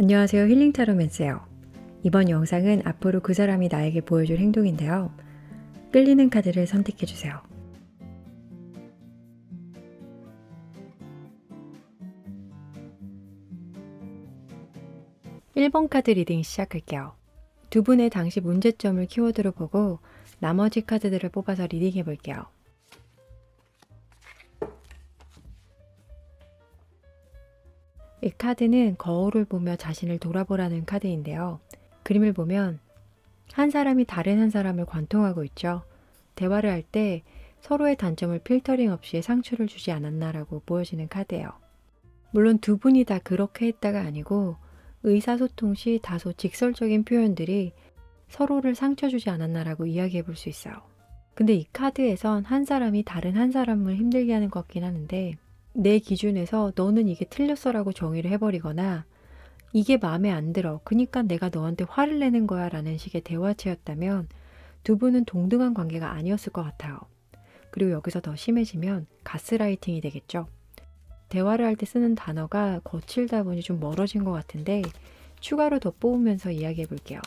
안녕하세요. 힐링타로맨스예요. 이번 영상은 앞으로 그 사람이 나에게 보여줄 행동인데요. 끌리는 카드를 선택해주세요. (1번) 카드 리딩 시작할게요. 두 분의 당시 문제점을 키워드로 보고 나머지 카드들을 뽑아서 리딩해 볼게요. 이 카드는 거울을 보며 자신을 돌아보라는 카드인데요. 그림을 보면 한 사람이 다른 한 사람을 관통하고 있죠. 대화를 할 때 서로의 단점을 필터링 없이 상처를 주지 않았나라고 보여지는 카드예요. 물론 두 분이 다 그렇게 했다가 아니고 의사소통 시 다소 직설적인 표현들이 서로를 상처 주지 않았나라고 이야기해 볼 수 있어요. 근데 이 카드에선 한 사람이 다른 한 사람을 힘들게 하는 것 같긴 하는데, 내 기준에서 너는 이게 틀렸어 라고 정의를 해버리거나 이게 마음에 안 들어, 그니까 내가 너한테 화를 내는 거야 라는 식의 대화체였다면 두 분은 동등한 관계가 아니었을 것 같아요. 그리고 여기서 더 심해지면 가스라이팅이 되겠죠. 대화를 할 때 쓰는 단어가 거칠다 보니 좀 멀어진 것 같은데 추가로 더 뽑으면서 이야기해 볼게요.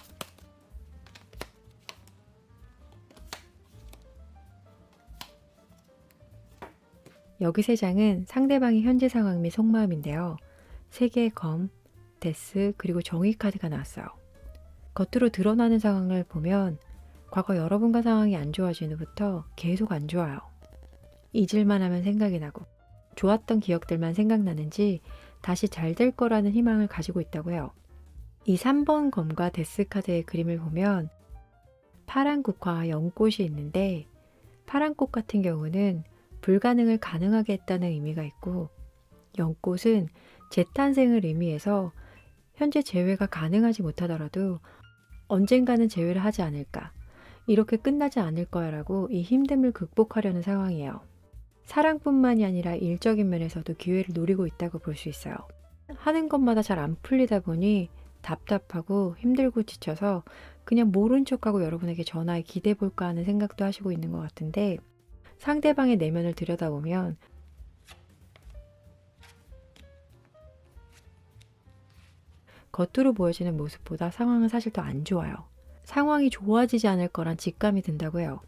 여기 세 장은 상대방의 현재 상황 및 속마음인데요. 세 개의 검, 데스, 그리고 정의 카드가 나왔어요. 겉으로 드러나는 상황을 보면 과거 여러분과 상황이 안 좋아진 후부터 계속 안 좋아요. 잊을만 하면 생각이 나고 좋았던 기억들만 생각나는지 다시 잘 될 거라는 희망을 가지고 있다고 해요. 이 3번 검과 데스 카드의 그림을 보면 파란 꽃과 연꽃이 있는데, 파란 꽃 같은 경우는 불가능을 가능하게 했다는 의미가 있고, 연꽃은 재탄생을 의미해서 현재 재회가 가능하지 못하더라도 언젠가는 재회를 하지 않을까, 이렇게 끝나지 않을 거야 라고 이 힘듦을 극복하려는 상황이에요. 사랑뿐만이 아니라 일적인 면에서도 기회를 노리고 있다고 볼 수 있어요. 하는 것마다 잘 안 풀리다 보니 답답하고 힘들고 지쳐서 그냥 모른 척하고 여러분에게 전화에 기대볼까 하는 생각도 하시고 있는 것 같은데, 상대방의 내면을 들여다보면 겉으로 보여지는 모습보다 상황은 사실 더 안 좋아요. 상황이 좋아지지 않을 거란 직감이 든다고 해요.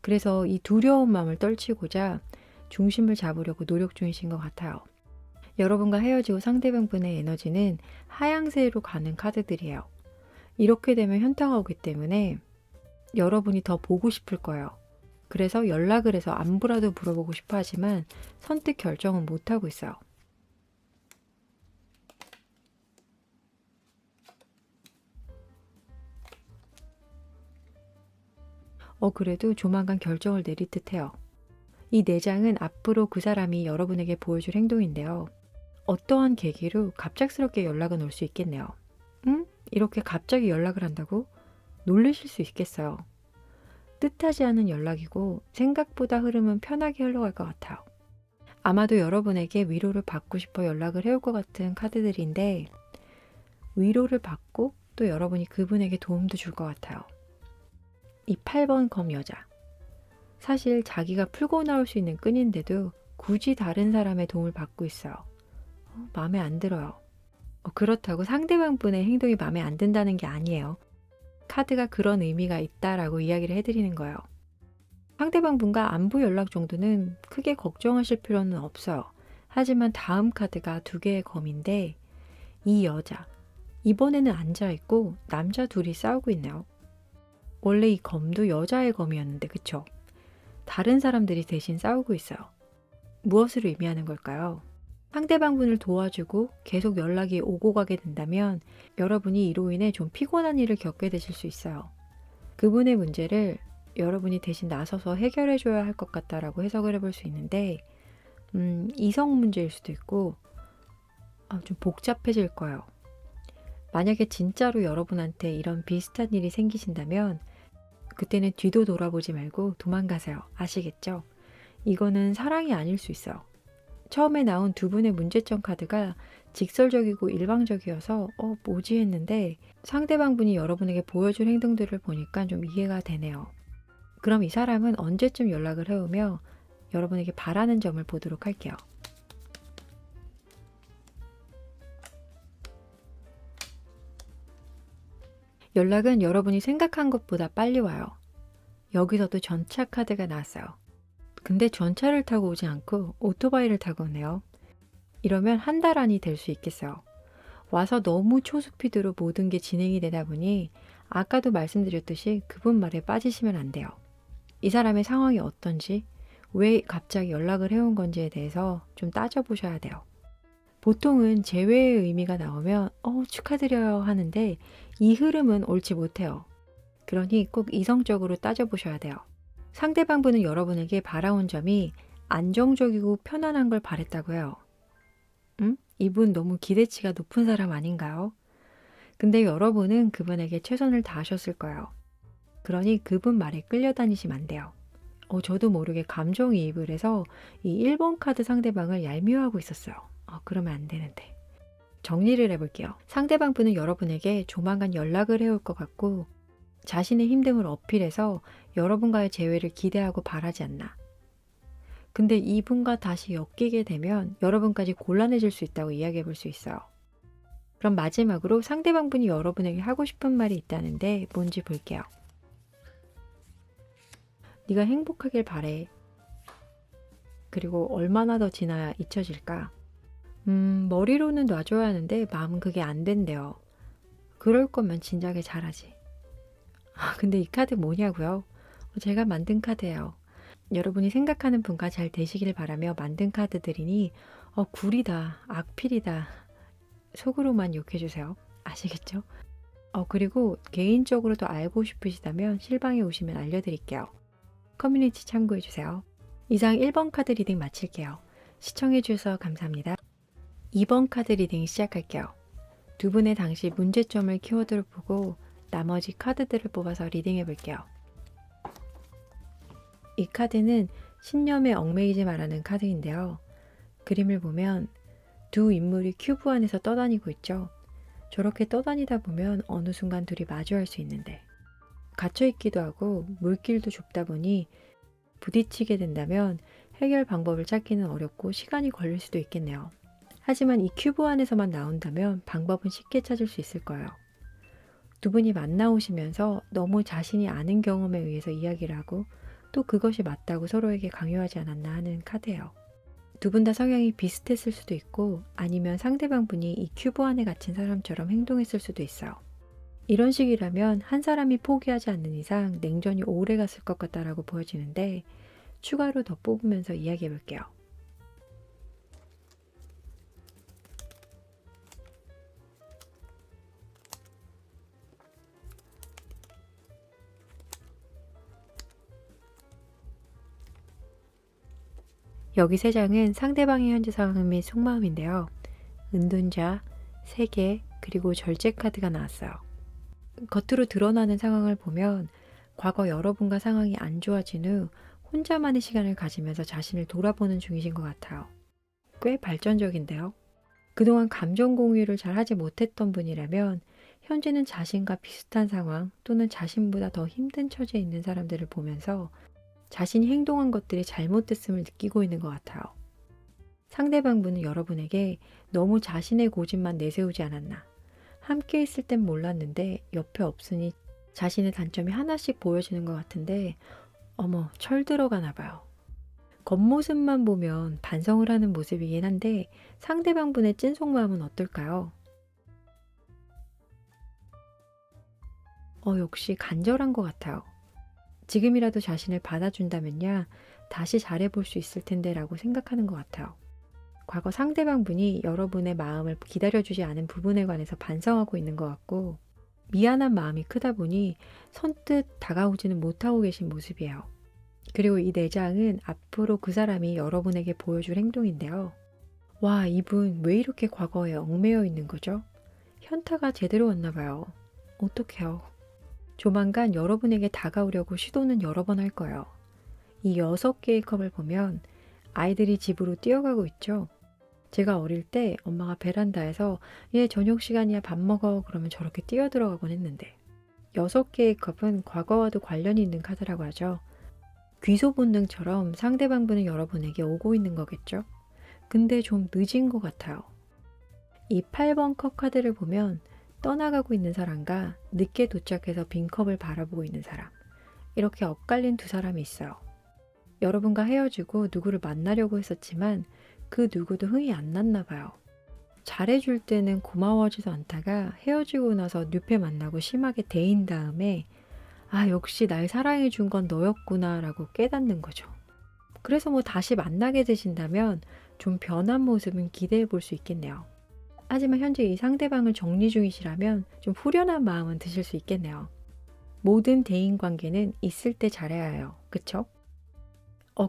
그래서 이 두려운 마음을 떨치고자 중심을 잡으려고 노력 중이신 것 같아요. 여러분과 헤어지고 상대방분의 에너지는 하향세로 가는 카드들이에요. 이렇게 되면 현타가 오기 때문에 여러분이 더 보고 싶을 거예요. 그래서 연락을 해서 안부라도 물어보고 싶어 하지만 선뜻 결정은 못하고 있어요. 그래도 조만간 결정을 내릴 듯해요. 이 4장은 앞으로 그 사람이 여러분에게 보여줄 행동인데요. 어떠한 계기로 갑작스럽게 연락은 올 수 있겠네요. 응? 이렇게 갑자기 연락을 한다고? 놀라실 수 있겠어요. 뜻하지 않은 연락이고 생각보다 흐름은 편하게 흘러갈 것 같아요. 아마도 여러분에게 위로를 받고 싶어 연락을 해올 것 같은 카드들인데, 위로를 받고 또 여러분이 그분에게 도움도 줄 것 같아요. 이 8번 검 여자. 사실 자기가 풀고 나올 수 있는 끈인데도 굳이 다른 사람의 도움을 받고 있어요. 마음에 안 들어요. 그렇다고 상대방 분의 행동이 마음에 안 든다는 게 아니에요. 카드가 그런 의미가 있다라고 이야기를 해드리는 거예요. 상대방 분과 안부 연락 정도는 크게 걱정하실 필요는 없어요. 하지만 다음 카드가 2개의 검인데, 이 여자, 이번에는 앉아있고 남자 둘이 싸우고 있네요. 원래 이 검도 여자의 검이었는데 그쵸? 다른 사람들이 대신 싸우고 있어요. 무엇을 의미하는 걸까요? 상대방 분을 도와주고 계속 연락이 오고 가게 된다면 여러분이 이로 인해 좀 피곤한 일을 겪게 되실 수 있어요. 그분의 문제를 여러분이 대신 나서서 해결해 줘야 할 것 같다라고 해석을 해볼 수 있는데, 이성 문제일 수도 있고 좀 복잡해질 거예요. 만약에 진짜로 여러분한테 이런 비슷한 일이 생기신다면 그때는 뒤도 돌아보지 말고 도망가세요. 아시겠죠? 이거는 사랑이 아닐 수 있어요. 처음에 나온 두 분의 문제점 카드가 직설적이고 일방적이어서 뭐지 했는데, 상대방 분이 여러분에게 보여준 행동들을 보니까 좀 이해가 되네요. 그럼 이 사람은 언제쯤 연락을 해오며 여러분에게 바라는 점을 보도록 할게요. 연락은 여러분이 생각한 것보다 빨리 와요. 여기서도 전차 카드가 나왔어요. 근데 전차를 타고 오지 않고 오토바이를 타고 오네요. 이러면 한 달 안이 될 수 있겠어요. 와서 너무 초스피드로 모든 게 진행이 되다 보니 아까도 말씀드렸듯이 그분 말에 빠지시면 안 돼요. 이 사람의 상황이 어떤지, 왜 갑자기 연락을 해온 건지에 대해서 좀 따져보셔야 돼요. 보통은 재회의 의미가 나오면 축하드려요 하는데 이 흐름은 옳지 못해요. 그러니 꼭 이성적으로 따져보셔야 돼요. 상대방 분은 여러분에게 바라온 점이 안정적이고 편안한 걸 바랬다고 해요. 이분 너무 기대치가 높은 사람 아닌가요? 근데 여러분은 그분에게 최선을 다하셨을 거예요. 그러니 그분 말에 끌려다니시면 안 돼요. 저도 모르게 감정이입을 해서 이 1번 카드 상대방을 얄미워하고 있었어요. 그러면 안 되는데. 정리를 해볼게요. 상대방 분은 여러분에게 조만간 연락을 해올 것 같고 자신의 힘듦을 어필해서 여러분과의 재회를 기대하고 바라지 않나. 근데 이분과 다시 엮이게 되면 여러분까지 곤란해질 수 있다고 이야기해 볼 수 있어요. 그럼 마지막으로 상대방 분이 여러분에게 하고 싶은 말이 있다는데 뭔지 볼게요. 네가 행복하길 바래. 그리고 얼마나 더 지나야 잊혀질까? 머리로는 놔줘야 하는데 마음은 그게 안 된대요. 그럴 거면 진작에 잘하지. 근데 이 카드 뭐냐고요? 제가 만든 카드예요. 여러분이 생각하는 분과 잘 되시길 바라며 만든 카드들이니 구리다, 악필이다 속으로만 욕해주세요. 아시겠죠? 그리고 개인적으로 더 알고 싶으시다면 실방에 오시면 알려드릴게요. 커뮤니티 참고해주세요. 이상 1번 카드 리딩 마칠게요. 시청해주셔서 감사합니다. 2번 카드 리딩 시작할게요. 두 분의 당시 문제점을 키워드로 보고 나머지 카드들을 뽑아서 리딩해볼게요. 이 카드는 신념에 얽매이지 말라는 카드인데요. 그림을 보면 두 인물이 큐브 안에서 떠다니고 있죠. 저렇게 떠다니다 보면 어느 순간 둘이 마주할 수 있는데 갇혀있기도 하고 물길도 좁다 보니 부딪히게 된다면 해결 방법을 찾기는 어렵고 시간이 걸릴 수도 있겠네요. 하지만 이 큐브 안에서만 나온다면 방법은 쉽게 찾을 수 있을 거예요. 두 분이 만나오시면서 너무 자신이 아는 경험에 의해서 이야기를 하고 또 그것이 맞다고 서로에게 강요하지 않았나 하는 카드예요. 두 분 다 성향이 비슷했을 수도 있고 아니면 상대방 분이 이 큐브 안에 갇힌 사람처럼 행동했을 수도 있어요. 이런 식이라면 한 사람이 포기하지 않는 이상 냉전이 오래 갔을 것 같다라고 보여지는데 추가로 더 뽑으면서 이야기해 볼게요. 여기 세 장은 상대방의 현재 상황 및 속마음인데요. 은둔자, 세계, 그리고 절제 카드가 나왔어요. 겉으로 드러나는 상황을 보면 과거 여러분과 상황이 안 좋아진 후 혼자만의 시간을 가지면서 자신을 돌아보는 중이신 것 같아요. 꽤 발전적인데요. 그동안 감정 공유를 잘 하지 못했던 분이라면 현재는 자신과 비슷한 상황 또는 자신보다 더 힘든 처지에 있는 사람들을 보면서 자신이 행동한 것들이 잘못됐음을 느끼고 있는 것 같아요. 상대방 분은 여러분에게 너무 자신의 고집만 내세우지 않았나. 함께 있을 땐 몰랐는데 옆에 없으니 자신의 단점이 하나씩 보여지는 것 같은데 철 들어가나 봐요. 겉모습만 보면 반성을 하는 모습이긴 한데 상대방 분의 찐 속마음은 어떨까요? 역시 간절한 것 같아요. 지금이라도 자신을 받아준다면야 다시 잘해볼 수 있을 텐데 라고 생각하는 것 같아요. 과거 상대방 분이 여러분의 마음을 기다려주지 않은 부분에 관해서 반성하고 있는 것 같고 미안한 마음이 크다 보니 선뜻 다가오지는 못하고 계신 모습이에요. 그리고 이 4장은 앞으로 그 사람이 여러분에게 보여줄 행동인데요. 와, 이분 왜 이렇게 과거에 얽매여 있는 거죠? 현타가 제대로 왔나 봐요. 어떡해요. 조만간 여러분에게 다가오려고 시도는 여러 번 할 거예요. 이 6개의 컵을 보면 아이들이 집으로 뛰어가고 있죠. 제가 어릴 때 엄마가 베란다에서 얘 저녁 시간이야 밥 먹어 그러면 저렇게 뛰어들어가곤 했는데 6개의 컵은 과거와도 관련이 있는 카드라고 하죠. 귀소 본능처럼 상대방 분은 여러분에게 오고 있는 거겠죠. 근데 좀 늦은 것 같아요. 이 8번 컵 카드를 보면 떠나가고 있는 사람과 늦게 도착해서 빈 컵을 바라보고 있는 사람. 이렇게 엇갈린 두 사람이 있어요. 여러분과 헤어지고 누구를 만나려고 했었지만 그 누구도 흥이 안 났나 봐요. 잘해줄 때는 고마워하지도 않다가 헤어지고 나서 뉴페 만나고 심하게 데인 다음에 아, 역시 날 사랑해준 건 너였구나 라고 깨닫는 거죠. 그래서 뭐 다시 만나게 되신다면 좀 변한 모습은 기대해 볼 수 있겠네요. 하지만 현재 이 상대방을 정리 중이시라면 좀 후련한 마음은 드실 수 있겠네요. 모든 대인 관계는 있을 때 잘해야 해요. 그쵸?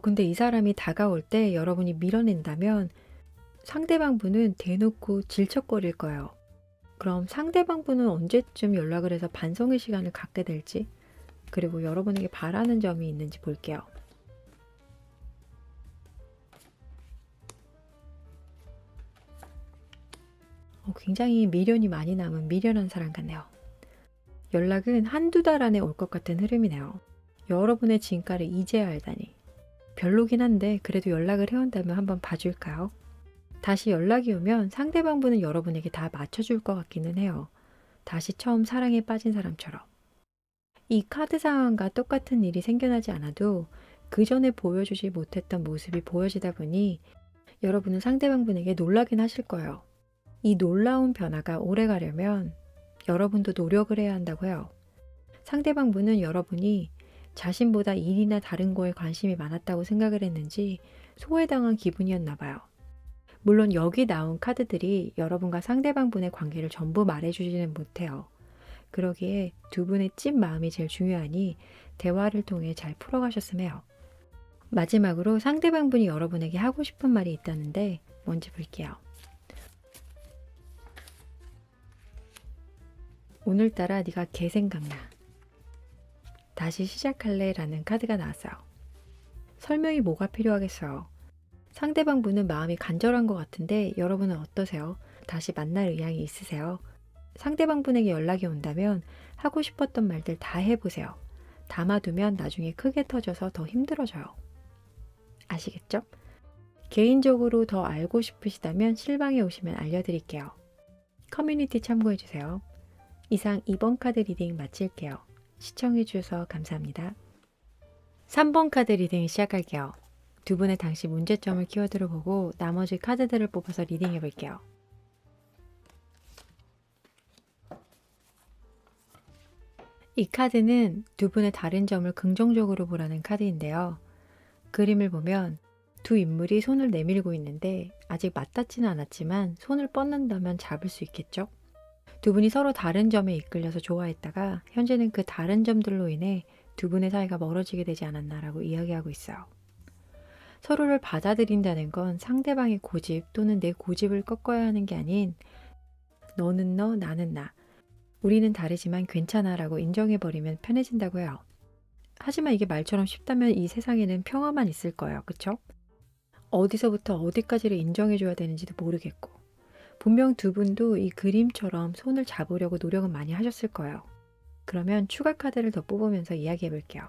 근데 이 사람이 다가올 때 여러분이 밀어낸다면 상대방 분은 대놓고 질척거릴 거예요. 그럼 상대방 분은 언제쯤 연락을 해서 반성의 시간을 갖게 될지, 그리고 여러분에게 바라는 점이 있는지 볼게요. 굉장히 미련이 많이 남은 미련한 사람 같네요. 연락은 한두 달 안에 올 것 같은 흐름이네요. 여러분의 진가를 이제야 알다니. 별로긴 한데 그래도 연락을 해온다면 한번 봐줄까요? 다시 연락이 오면 상대방 분은 여러분에게 다 맞춰줄 것 같기는 해요. 다시 처음 사랑에 빠진 사람처럼. 이 카드 상황과 똑같은 일이 생겨나지 않아도 그 전에 보여주지 못했던 모습이 보여지다 보니 여러분은 상대방 분에게 놀라긴 하실 거예요. 이 놀라운 변화가 오래 가려면 여러분도 노력을 해야 한다고 해요. 상대방 분은 여러분이 자신보다 일이나 다른 거에 관심이 많았다고 생각을 했는지 소외당한 기분이었나 봐요. 물론 여기 나온 카드들이 여러분과 상대방 분의 관계를 전부 말해주지는 못해요. 그러기에 두 분의 찐 마음이 제일 중요하니 대화를 통해 잘 풀어가셨으면 해요. 마지막으로 상대방 분이 여러분에게 하고 싶은 말이 있다는데 뭔지 볼게요. 오늘따라 네가 개 생각나. 다시 시작할래? 라는 카드가 나왔어요. 설명이 뭐가 필요하겠어요. 상대방 분은 마음이 간절한 것 같은데 여러분은 어떠세요? 다시 만날 의향이 있으세요? 상대방 분에게 연락이 온다면 하고 싶었던 말들 다 해보세요. 담아두면 나중에 크게 터져서 더 힘들어져요. 아시겠죠? 개인적으로 더 알고 싶으시다면 실방에 오시면 알려드릴게요. 커뮤니티 참고해주세요. 이상 2번 카드 리딩 마칠게요. 시청해주셔서 감사합니다. 3번 카드 리딩 시작할게요. 두 분의 당시 문제점을 키워드로 보고 나머지 카드들을 뽑아서 리딩해볼게요. 이 카드는 두 분의 다른 점을 긍정적으로 보라는 카드인데요. 그림을 보면 두 인물이 손을 내밀고 있는데 아직 맞닿지는 않았지만 손을 뻗는다면 잡을 수 있겠죠? 두 분이 서로 다른 점에 이끌려서 좋아했다가 현재는 그 다른 점들로 인해 두 분의 사이가 멀어지게 되지 않았나라고 이야기하고 있어요. 서로를 받아들인다는 건 상대방의 고집 또는 내 고집을 꺾어야 하는 게 아닌 너는 너, 나는 나. 우리는 다르지만 괜찮아 라고 인정해버리면 편해진다고 해요. 하지만 이게 말처럼 쉽다면 이 세상에는 평화만 있을 거예요. 그쵸? 어디서부터 어디까지를 인정해줘야 되는지도 모르겠고 분명 두 분도 이 그림처럼 손을 잡으려고 노력은 많이 하셨을 거예요. 그러면 추가 카드를 더 뽑으면서 이야기해 볼게요.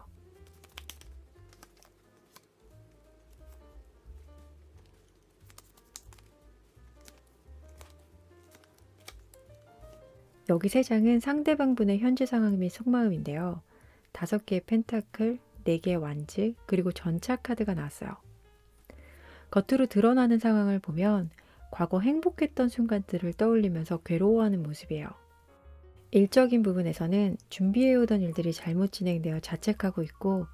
여기 세 장은 상대방 분의 현재 상황 및 속마음인데요. 5개의 펜타클, 4개의 완즈, 그리고 전차 카드가 나왔어요. 겉으로 드러나는 상황을 보면 과거 행복했던 순간들을 떠올리면서 괴로워하는 모습이에요. 일적인 부분에서는 준비해오던 일들이 잘못 진행되어 자책하고 있고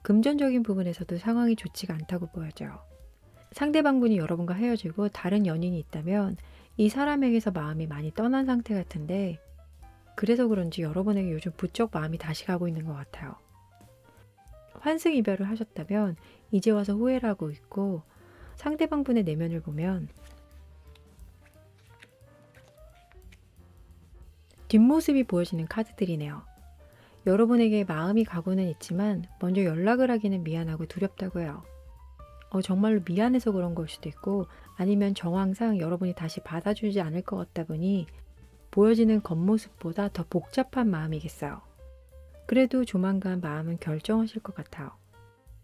금전적인 부분에서도 상황이 좋지가 않다고 보여져요. 상대방 분이 여러분과 헤어지고 다른 연인이 있다면 이 사람에게서 마음이 많이 떠난 상태 같은데 그래서 그런지 여러분에게 요즘 부쩍 마음이 다시 가고 있는 것 같아요. 환승 이별을 하셨다면 이제 와서 후회를 하고 있고 상대방 분의 내면을 보면 뒷모습이 보여지는 카드들이네요. 여러분에게 마음이 가고는 있지만 먼저 연락을 하기는 미안하고 두렵다고 해요. 정말로 미안해서 그런 걸 수도 있고 아니면 정황상 여러분이 다시 받아주지 않을 것 같다 보니 보여지는 겉모습보다 더 복잡한 마음이겠어요. 그래도 조만간 마음은 결정하실 것 같아요.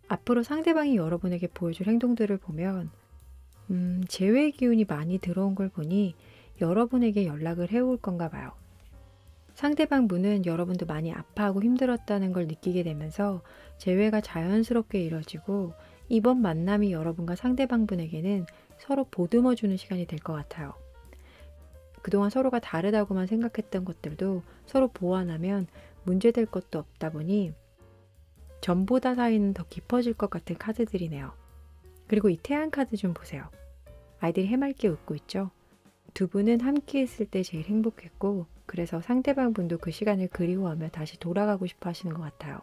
앞으로 상대방이 여러분에게 보여줄 행동들을 보면 제외의 기운이 많이 들어온 걸 보니 여러분에게 연락을 해올 건가 봐요. 상대방 분은 여러분도 많이 아파하고 힘들었다는 걸 느끼게 되면서 재회가 자연스럽게 이뤄지고 이번 만남이 여러분과 상대방 분에게는 서로 보듬어주는 시간이 될 것 같아요. 그동안 서로가 다르다고만 생각했던 것들도 서로 보완하면 문제될 것도 없다 보니 전보다 사이는 더 깊어질 것 같은 카드들이네요. 그리고 이 태양 카드 좀 보세요. 아이들이 해맑게 웃고 있죠? 두 분은 함께 있을 때 제일 행복했고 그래서 상대방 분도 그 시간을 그리워하며 다시 돌아가고 싶어 하시는 것 같아요.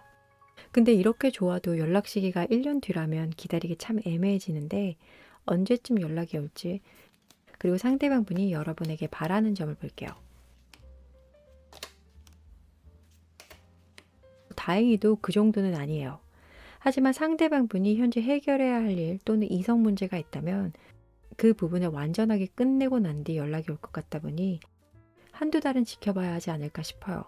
근데 이렇게 좋아도 연락 시기가 1년 뒤라면 기다리기 참 애매해지는데 언제쯤 연락이 올지 그리고 상대방 분이 여러분에게 바라는 점을 볼게요. 다행히도 그 정도는 아니에요. 하지만 상대방 분이 현재 해결해야 할 일 또는 이성 문제가 있다면 그 부분을 완전하게 끝내고 난 뒤 연락이 올 것 같다 보니 한두 달은 지켜봐야 하지 않을까 싶어요.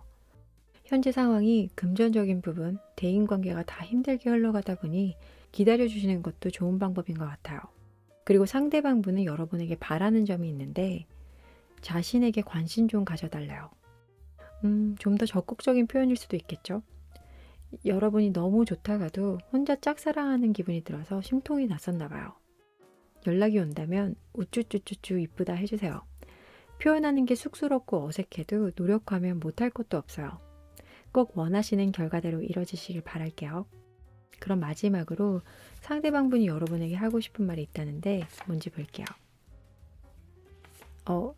현재 상황이 금전적인 부분, 대인관계가 다 힘들게 흘러가다 보니 기다려주시는 것도 좋은 방법인 것 같아요. 그리고 상대방 분은 여러분에게 바라는 점이 있는데 자신에게 관심 좀 가져달래요. 좀 더 적극적인 표현일 수도 있겠죠. 여러분이 너무 좋다가도 혼자 짝사랑하는 기분이 들어서 심통이 났었나 봐요. 연락이 온다면 우쭈쭈쭈쭈 이쁘다 해주세요. 표현하는 게 쑥스럽고 어색해도 노력하면 못할 것도 없어요. 꼭 원하시는 결과대로 이뤄지시길 바랄게요. 그럼 마지막으로 상대방 분이 여러분에게 하고 싶은 말이 있다는데 뭔지 볼게요.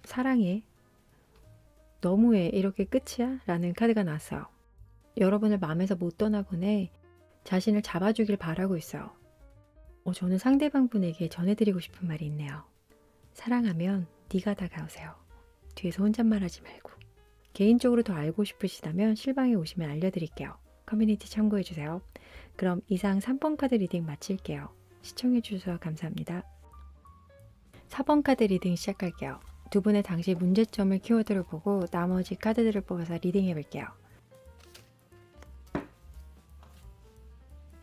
사랑해. 너무해. 이렇게 끝이야? 라는 카드가 나왔어요. 여러분을 마음에서 못 떠나보내 자신을 잡아주길 바라고 있어요. 저는 상대방 분에게 전해드리고 싶은 말이 있네요. 사랑하면 네가 다가오세요. 뒤에서 혼잣말 하지 말고. 개인적으로 더 알고 싶으시다면 실방에 오시면 알려드릴게요. 커뮤니티 참고해주세요. 그럼 이상 3번 카드 리딩 마칠게요. 시청해주셔서 감사합니다. 4번 카드 리딩 시작할게요. 두 분의 당시 문제점을 키워드로 보고 나머지 카드들을 뽑아서 리딩해볼게요.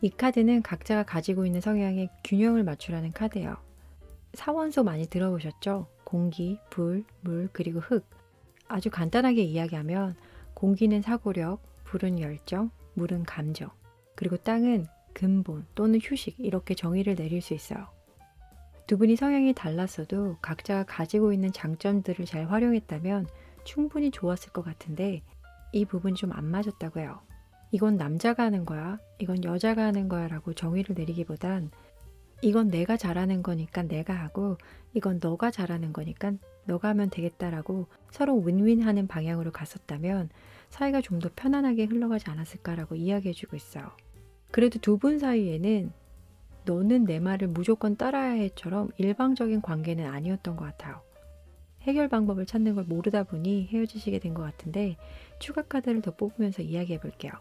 이 카드는 각자가 가지고 있는 성향의 균형을 맞추라는 카드예요. 사원소 많이 들어보셨죠? 공기, 불, 물, 그리고 흙. 아주 간단하게 이야기하면 공기는 사고력, 불은 열정, 물은 감정, 그리고 땅은 근본 또는 휴식 이렇게 정의를 내릴 수 있어요. 두 분이 성향이 달랐어도 각자가 가지고 있는 장점들을 잘 활용했다면 충분히 좋았을 것 같은데 이 부분이 좀 안 맞았다고 해요. 이건 남자가 하는 거야, 이건 여자가 하는 거야 라고 정의를 내리기보단 이건 내가 잘하는 거니까 내가 하고 이건 너가 잘하는 거니까 너가 하면 되겠다라고 서로 윈윈하는 방향으로 갔었다면 사이가 좀 더 편안하게 흘러가지 않았을까라고 이야기해주고 있어요. 그래도 두 분 사이에는 너는 내 말을 무조건 따라야 해처럼 일방적인 관계는 아니었던 것 같아요. 해결 방법을 찾는 걸 모르다 보니 헤어지시게 된 것 같은데 추가 카드를 더 뽑으면서 이야기해 볼게요.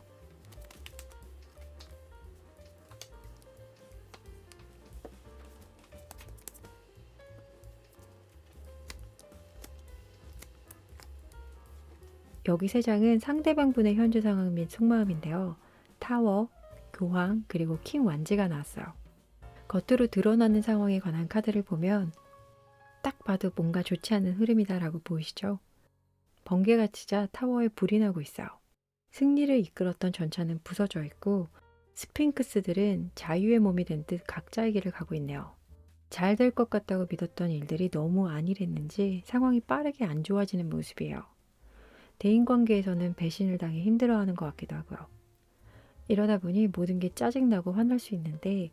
여기 세 장은 상대방 분의 현재 상황 및 속마음인데요. 타워, 교황, 그리고 킹 완즈가 나왔어요. 겉으로 드러나는 상황에 관한 카드를 보면 딱 봐도 뭔가 좋지 않은 흐름이다라고 보이시죠? 번개가 치자 타워에 불이 나고 있어요. 승리를 이끌었던 전차는 부서져 있고 스핑크스들은 자유의 몸이 된 듯 각자의 길을 가고 있네요. 잘 될 것 같다고 믿었던 일들이 너무 안일했는지 상황이 빠르게 안 좋아지는 모습이에요. 대인관계에서는 배신을 당해 힘들어하는 것 같기도 하고요. 이러다 보니 모든 게 짜증나고 화날 수 있는데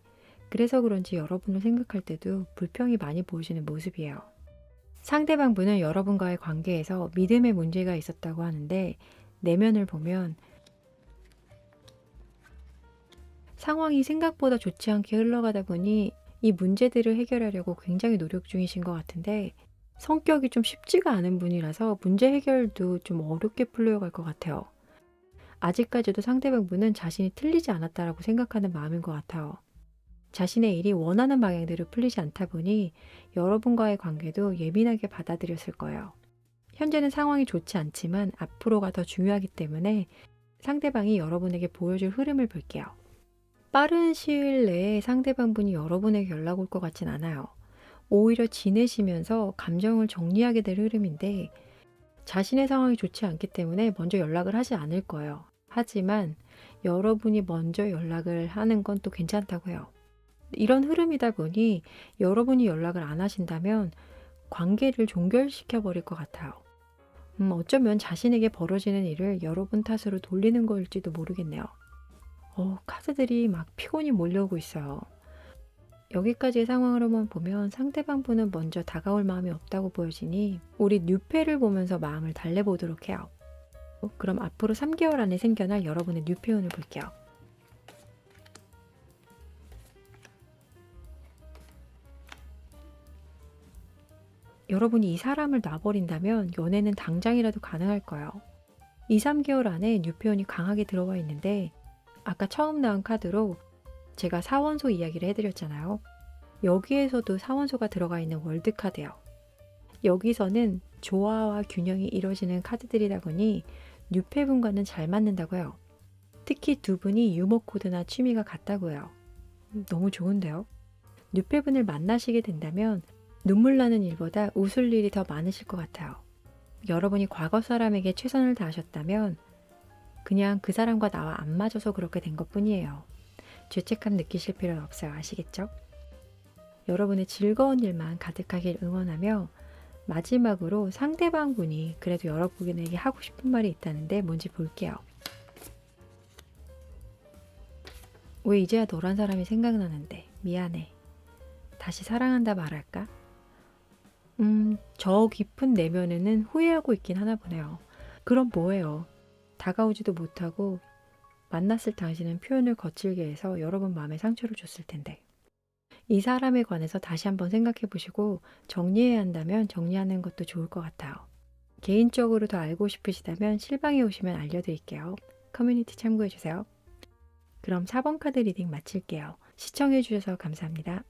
그래서 그런지 여러분을 생각할 때도 불평이 많이 보이시는 모습이에요. 상대방 분은 여러분과의 관계에서 믿음의 문제가 있었다고 하는데 내면을 보면 상황이 생각보다 좋지 않게 흘러가다 보니 이 문제들을 해결하려고 굉장히 노력 중이신 것 같은데 성격이 좀 쉽지가 않은 분이라서 문제 해결도 좀 어렵게 풀려갈 것 같아요. 아직까지도 상대방 분은 자신이 틀리지 않았다라고 생각하는 마음인 것 같아요. 자신의 일이 원하는 방향대로 풀리지 않다 보니 여러분과의 관계도 예민하게 받아들였을 거예요. 현재는 상황이 좋지 않지만 앞으로가 더 중요하기 때문에 상대방이 여러분에게 보여줄 흐름을 볼게요. 빠른 시일 내에 상대방 분이 여러분에게 연락 올 것 같진 않아요. 오히려 지내시면서 감정을 정리하게 될 흐름인데 자신의 상황이 좋지 않기 때문에 먼저 연락을 하지 않을 거예요. 하지만 여러분이 먼저 연락을 하는 건 또 괜찮다고 해요. 이런 흐름이다 보니 여러분이 연락을 안 하신다면 관계를 종결시켜 버릴 것 같아요. 어쩌면 자신에게 벌어지는 일을 여러분 탓으로 돌리는 걸지도 모르겠네요. 카드들이 막 피곤이 몰려오고 있어요. 여기까지의 상황으로만 보면 상대방 분은 먼저 다가올 마음이 없다고 보여지니 우리 뉴페를 보면서 마음을 달래보도록 해요. 그럼 앞으로 3개월 안에 생겨날 여러분의 뉴페운을 볼게요. 여러분이 이 사람을 놔버린다면 연애는 당장이라도 가능할 거예요. 2, 3개월 안에 뉴페운이 강하게 들어와 있는데 아까 처음 나온 카드로 제가 사원소 이야기를 해드렸잖아요. 여기에서도 사원소가 들어가 있는 월드카드예요. 여기서는 조화와 균형이 이루어지는 카드들이다 보니 뉴페분과는 잘 맞는다고 해요. 특히 두 분이 유머 코드나 취미가 같다고 해요. 너무 좋은데요? 뉴페분을 만나시게 된다면 눈물 나는 일보다 웃을 일이 더 많으실 것 같아요. 여러분이 과거 사람에게 최선을 다하셨다면 그냥 그 사람과 나와 안 맞아서 그렇게 된 것뿐이에요. 죄책감 느끼실 필요는 없어요. 아시겠죠? 여러분의 즐거운 일만 가득하길 응원하며 마지막으로 상대방 분이 그래도 여러분에게 하고 싶은 말이 있다는데 뭔지 볼게요. 왜 이제야 너란 사람이 생각나는데 미안해. 다시 사랑한다 말할까? 저 깊은 내면에는 후회하고 있긴 하나 보네요. 그럼 뭐예요? 다가오지도 못하고 만났을 당시는 표현을 거칠게 해서 여러분 마음에 상처를 줬을 텐데. 이 사람에 관해서 다시 한번 생각해 보시고 정리해야 한다면 정리하는 것도 좋을 것 같아요. 개인적으로 더 알고 싶으시다면 실방에 오시면 알려드릴게요. 커뮤니티 참고해주세요. 그럼 4번 카드 리딩 마칠게요. 시청해주셔서 감사합니다.